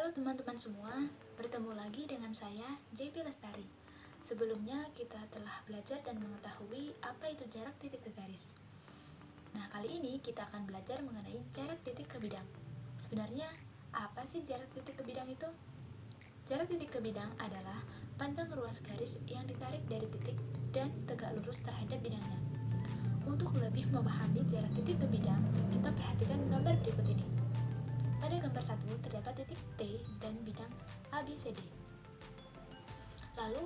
Halo teman-teman semua, bertemu lagi dengan saya, JP Lestari. Sebelumnya kita telah belajar dan mengetahui apa itu jarak titik ke garis. Nah, kali ini kita akan belajar mengenai jarak titik ke bidang. Sebenarnya, apa sih jarak titik ke bidang itu? Jarak titik ke bidang adalah panjang ruas garis yang ditarik dari titik dan tegak lurus terhadap bidangnya. Untuk lebih memahami jarak titik ke bidang, kita perhatikan gambar berikut ini. Pada gambar 1 terdapat titik T dan bidang ABCD. Lalu,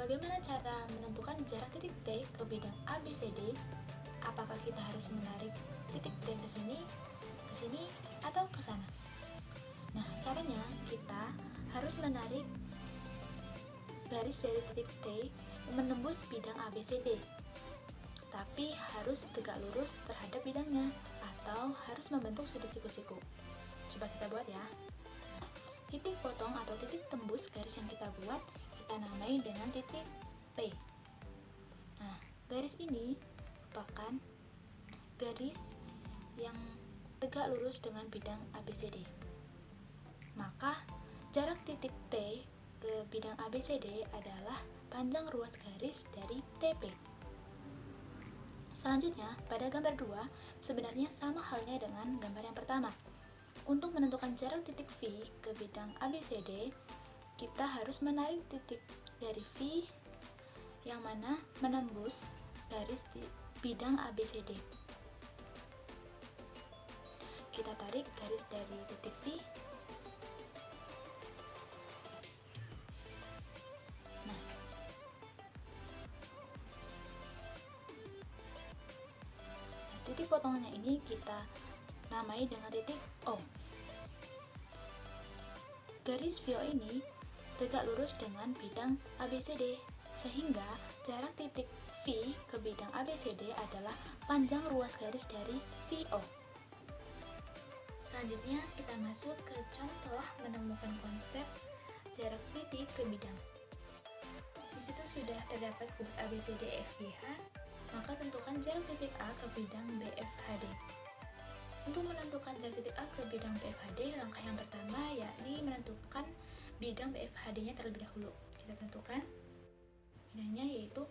bagaimana cara menentukan jarak titik T ke bidang ABCD? Apakah kita harus menarik titik T ke sini, atau ke sana? Nah, caranya kita harus menarik garis dari titik T menembus bidang ABCD, tapi harus tegak lurus terhadap bidangnya atau harus membentuk sudut siku-siku. Coba kita buat ya. Titik potong atau titik tembus garis yang kita buat, kita namai dengan titik P. Nah, garis ini merupakan garis yang tegak lurus dengan bidang ABCD. Maka, jarak titik T ke bidang ABCD adalah panjang ruas garis dari TP. Selanjutnya, pada gambar 2, sebenarnya sama halnya dengan gambar yang pertama. Untuk menentukan jarak titik V ke bidang ABCD, kita harus menarik titik dari V yang mana menembus garis di bidang ABCD. Kita tarik garis dari titik V. Nah, titik potongannya ini kita namai dengan titik O. Garis VO ini tegak lurus dengan bidang ABCD, sehingga jarak titik V ke bidang ABCD adalah panjang ruas garis dari VO. Selanjutnya, kita masuk ke contoh menemukan konsep jarak titik ke bidang. Di situ sudah terdapat kubus ABCD FGH, maka tentukan jarak titik A ke bidang BFHD. Untuk menentukan jarak titik A ke bidang BFHD, langkah yang pertama yakni menentukan bidang BFHD-nya terlebih dahulu. Kita tentukan bidangnya yaitu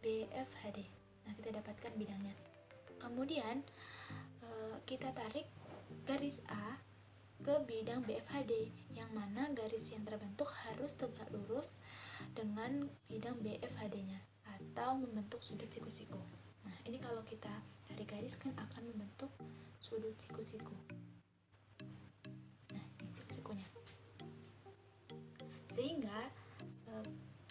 BFHD. Nah, kita dapatkan bidangnya. Kemudian kita tarik garis A ke bidang BFHD, yang mana garis yang terbentuk harus tegak lurus dengan bidang BFHD-nya atau membentuk sudut siku-siku. Nah, ini kalau kita tarik garis kan akan membentuk sudut siku-siku. Nah, ini siku-sikunya. Sehingga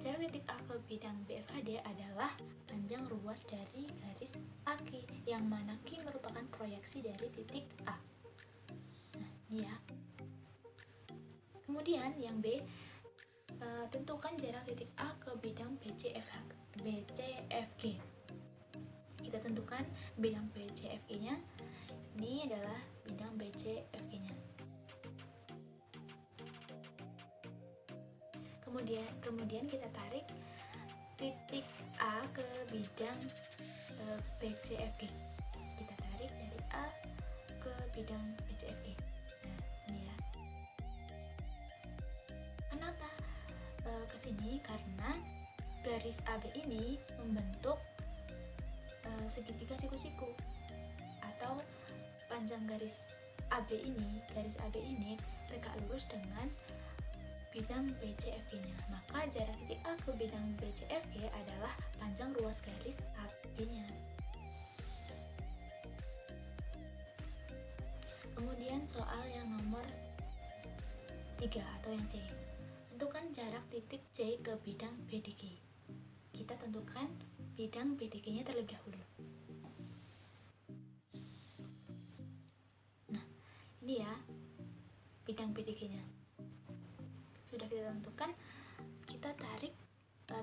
jarak titik A ke bidang BFHD adalah panjang ruas dari garis AK, yang mana Q merupakan proyeksi dari titik A. Nah, ini ya. Kemudian yang B, tentukan jarak titik A ke bidang BCFG. Kita tentukan bidang BCFG-nya. Ini adalah bidang BCFG-nya. Kemudian kita tarik titik A ke bidang BCFG. Kita tarik dari A ke bidang BCFG. Nah, ini ya. Kenapa ke sini? Karena garis AB ini membentuk segitiga siku-siku, atau panjang garis AB ini tegak lurus dengan bidang BCFG-nya. Maka jarak titik A ke bidang BCFG adalah panjang ruas garis AB-nya. Kemudian soal yang nomor 3 atau yang C. Tentukan jarak titik C ke bidang BDG. Kita tentukan bidang BDG-nya terlebih dahulu. Nah, ini ya bidang BDG-nya. Sudah kita tentukan, kita tarik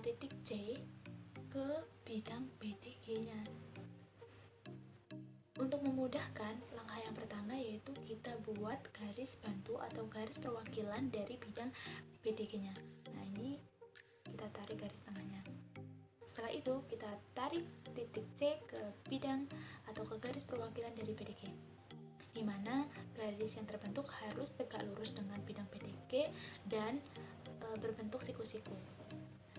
titik C ke bidang BDG-nya. Untuk memudahkan, langkah yang pertama yaitu kita buat garis bantu atau garis perwakilan dari bidang BDG-nya. Nah, ini kita tarik garis tengahnya. Setelah itu, kita tarik titik C ke bidang atau ke garis perwakilan dari BDG. di mana garis yang terbentuk harus tegak lurus dengan bidang PDG dan berbentuk siku-siku.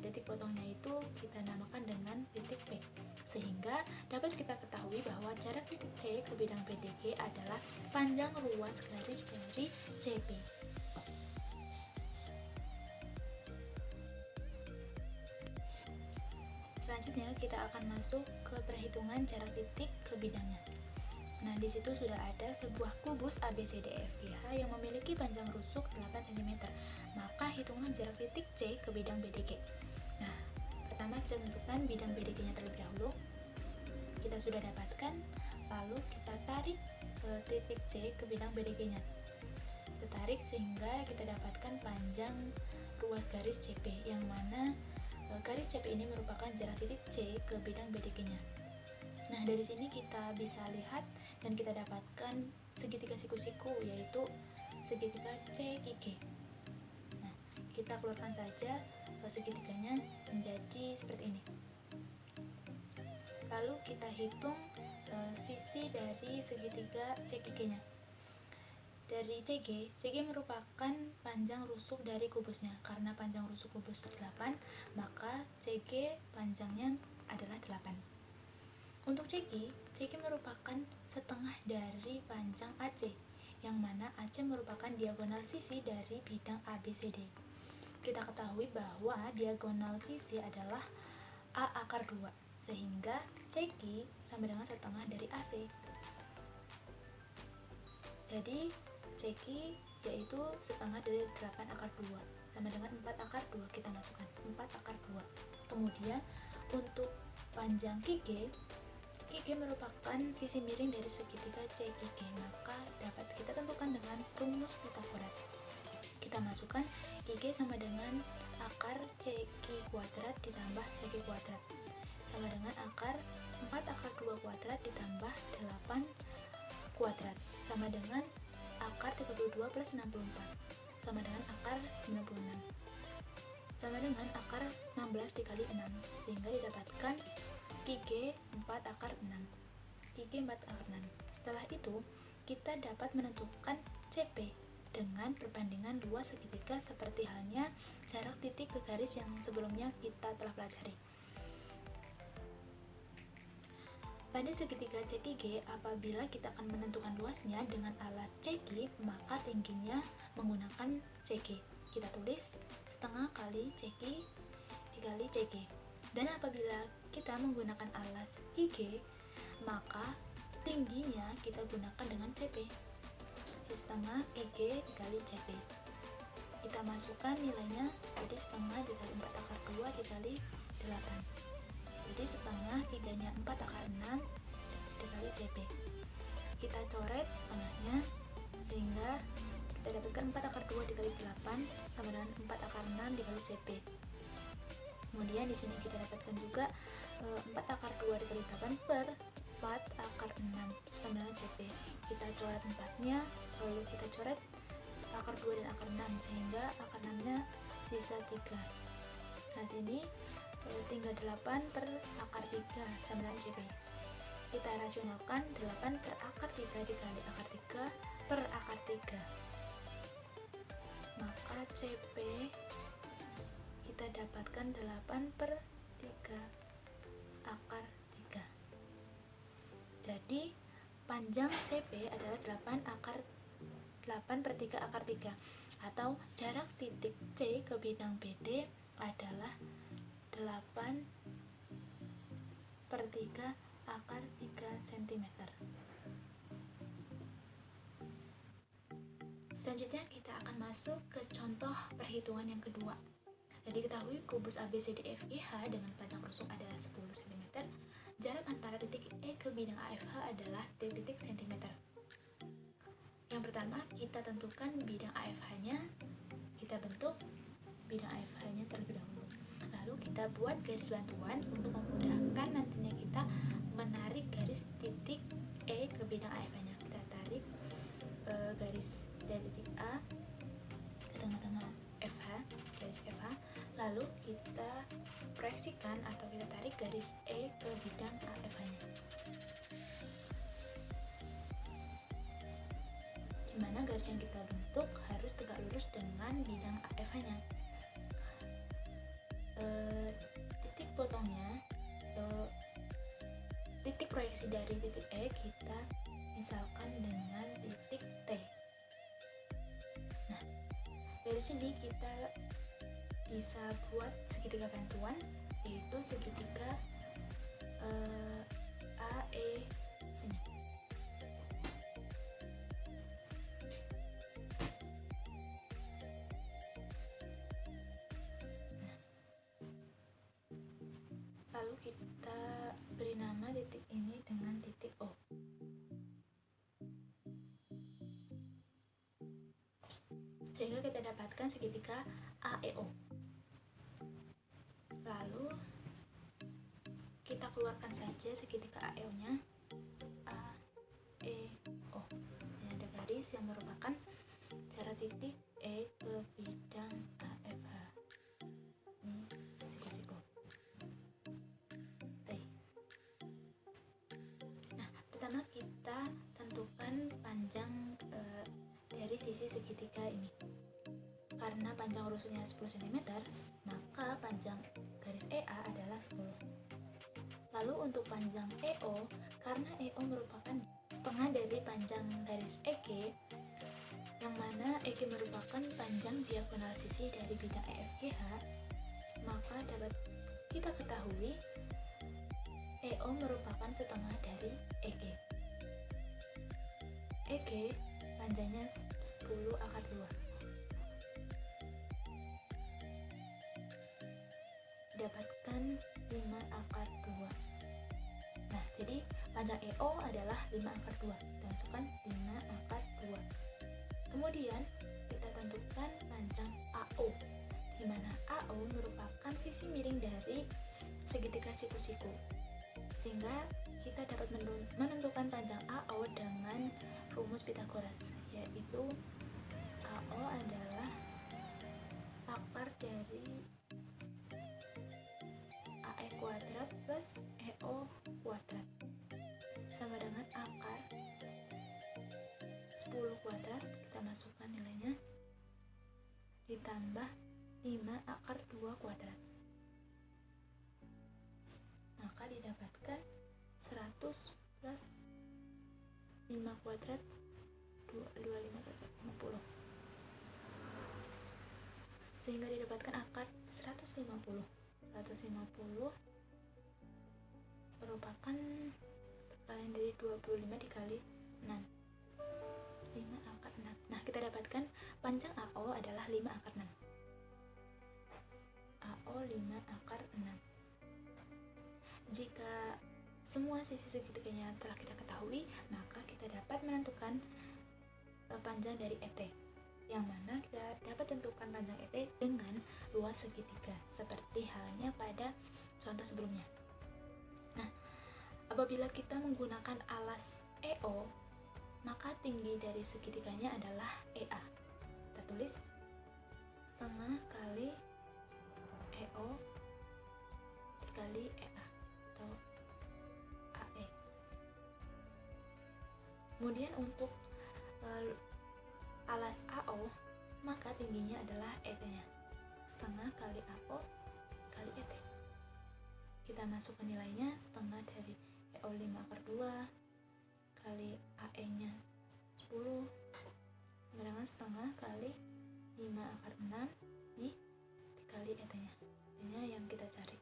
Titik potongnya itu kita namakan dengan titik P, sehingga dapat kita ketahui bahwa jarak titik C ke bidang PDG adalah panjang ruas garis dari CP. Selanjutnya kita akan masuk ke perhitungan jarak titik ke bidangnya. Nah, di situ sudah ada sebuah kubus ABCDEFGH yang memiliki panjang rusuk 8 cm. Maka hitungan jarak titik C ke bidang BDG. Nah, pertama kita tentukan bidang BDG-nya terlebih dahulu. Kita sudah dapatkan, lalu kita tarik titik C ke bidang BDG-nya. Kita tarik sehingga kita dapatkan panjang ruas garis CP, yang mana garis CP ini merupakan jarak titik C ke bidang BDG-nya. Nah, dari sini kita bisa lihat dan kita dapatkan segitiga siku-siku, yaitu segitiga CIG. Nah, kita keluarkan saja segitiganya menjadi seperti ini. Lalu kita hitung sisi dari segitiga CIG-nya. Dari CG merupakan panjang rusuk dari kubusnya. Karena panjang rusuk kubus 8, maka CG panjangnya adalah 8. Untuk CG merupakan setengah dari panjang AC, yang mana AC merupakan diagonal sisi dari bidang ABCD. Kita ketahui bahwa diagonal sisi adalah A akar 2, sehingga CG sama dengan setengah dari AC. Jadi CG yaitu setengah dari 8 akar 2 sama dengan 4 akar 2, kita masukkan 4 akar 2. Kemudian untuk panjang QG merupakan sisi miring dari segitiga CQG, maka dapat kita tentukan dengan rumus Pythagoras. Kita masukkan QG sama dengan akar CQ kuadrat ditambah CQ kuadrat sama dengan akar 4 akar 2 kuadrat ditambah 8 kuadrat sama dengan akar 32 plus 64 sama dengan akar 96 sama dengan akar 16 dikali 6, sehingga didapatkan QG 4 akar 6. QG 4 akar 6. Setelah itu, kita dapat menentukan CP dengan perbandingan luas segitiga seperti halnya jarak titik ke garis yang sebelumnya kita telah pelajari. Pada segitiga CQG, apabila kita akan menentukan luasnya dengan alas CQ, maka tingginya menggunakan CQ. Kita tulis setengah kali CQ dikali CQ. Dan apabila kita menggunakan alas QG, maka tingginya kita gunakan dengan CP. Setengah QG dikali CP. Kita masukkan nilainya, jadi setengah dikali 4 akar 2 dikali 8. Jadi setengah tiganya 4 akar 6 dikali CP. Kita coret setengahnya sehingga kita dapatkan 4 akar 2 dikali 8 sama dengan 4 akar 6 dikali CP. Kemudian di sini kita dapatkan juga 4 akar 2 dikali 8 per 4 akar 6 sama dengan CP. Kita coret 4-nya, lalu kita coret akar 2 dan akar 6 sehingga akar 6-nya sisa 3. Nah, sini tinggal 8 per akar 3 sama dengan CP. Kita rasionalkan 8 per akar 3 dikali akar 3 per akar 3. Maka CP kita dapatkan 8 per 3 akar 3. Jadi panjang CP adalah 8 per 3 akar 3, atau jarak titik C ke bidang BD adalah 8 per 3 akar 3 cm. Selanjutnya kita akan masuk ke contoh perhitungan yang kedua. Jadi diketahui kubus ABCDEFGH dengan panjang rusuk adalah 10 cm. Jarak antara titik E ke bidang AFH adalah titik cm. Yang pertama, kita tentukan bidang AFH-nya. Kita bentuk bidang AFH-nya terlebih dahulu. Lalu kita buat garis bantuan untuk memudahkan nantinya kita menarik garis titik E ke bidang AFH-nya. Kita tarik garis dari titik A ke tengah-tengah FH, garis FH, lalu kita proyeksikan atau kita tarik garis E ke bidang AFH-nya. dimana garis yang kita bentuk harus tegak lurus dengan bidang AFH-nya. Titik potongnya titik proyeksi dari titik E kita misalkan dengan titik T. Nah, dari sini kita bisa buat segitiga bantuan, yaitu segitiga AE sini. Lalu kita beri nama titik ini dengan titik O. Sehingga kita dapatkan segitiga AEO. Lalu kita keluarkan saja segitiga AEO-nya, AEO. Sini ada garis yang merupakan jarak titik E ke bidang AFH. Ini siku-siku. Pertama kita tentukan panjang dari sisi segitiga ini. Karena panjang rusuknya 10 cm, maka panjang garis EA adalah 10. Lalu untuk panjang EO, karena EO merupakan setengah dari panjang garis EG, yang mana EG merupakan panjang diagonal sisi dari bidang EFGH, maka dapat kita ketahui EO merupakan setengah dari EG. EG panjangnya 10 akar 2. Dapatkan 5 akar 2. Nah, jadi panjang EO adalah 5 akar 2. Kita masukkan 5 akar 2. Kemudian kita tentukan panjang AO, di mana AO merupakan sisi miring dari segitiga siku-siku. Sehingga kita dapat menentukan panjang AO dengan rumus Pythagoras, yaitu AO adalah akar dari AE kuadrat plus EO kuadrat sama dengan akar 10 kuadrat, kita masukkan nilainya, ditambah 5 akar 2 kuadrat, maka didapatkan 100 plus 5 kuadrat 25 50, sehingga didapatkan akar 150 merupakan perkalian dari 25 dikali 6, 5 akar 6. Nah, kita dapatkan panjang AO adalah 5 akar 6. AO 5 akar 6. Jika semua sisi segitiganya telah kita ketahui, maka kita dapat menentukan panjang dari ET, yang mana kita dapat tentukan panjang ET dengan luas segitiga, seperti halnya pada contoh sebelumnya. Nah, apabila kita menggunakan alas EO, maka tinggi dari segitiganya adalah EA. Kita tulis setengah kali EO dikali EA atau AE. Kemudian untuk alas AO, maka tingginya adalah ET-nya, setengah kali AO kali ET. Kita masukkan nilainya, setengah dari EO 5 akar 2 kali AE-nya 10 sama dengan setengah kali 5 akar 6 dikali ET-nya. ET-nya yang kita cari.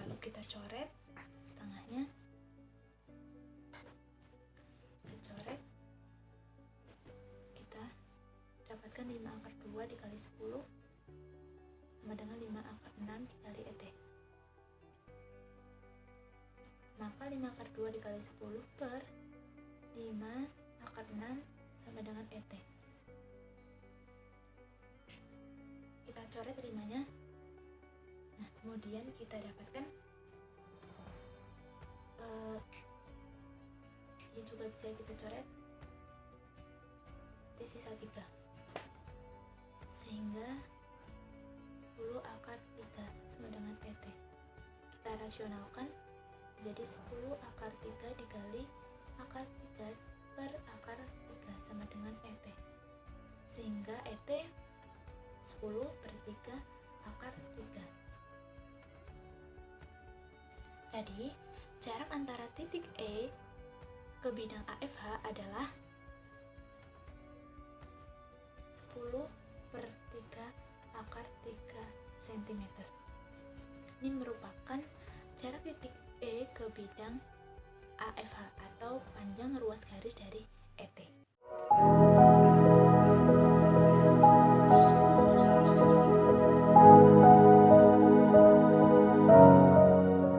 Lalu kita coret setengahnya. Kita coret. Kita dapatkan 5 akar 2 dikali 10 sama dengan 5 akar 6 dikali ET. Maka 5 akar 2 dikali 10 per 5 akar 6 sama dengan ET. Kita coret 5-nya. Nah, kemudian kita dapatkan ini juga bisa kita coret di sisa 3, sehingga 10 akar 3 sama dengan ET. Kita rasionalkan jadi 10 akar 3 dikali akar 3 per akar 3 sama dengan ET. Sehingga ET 10/3 akar 3. Jadi, jarak antara titik E ke bidang AFH adalah 10/3 akar 3 cm. Ini merupakan jarak titik E ke bidang AFH atau panjang ruas garis dari ET.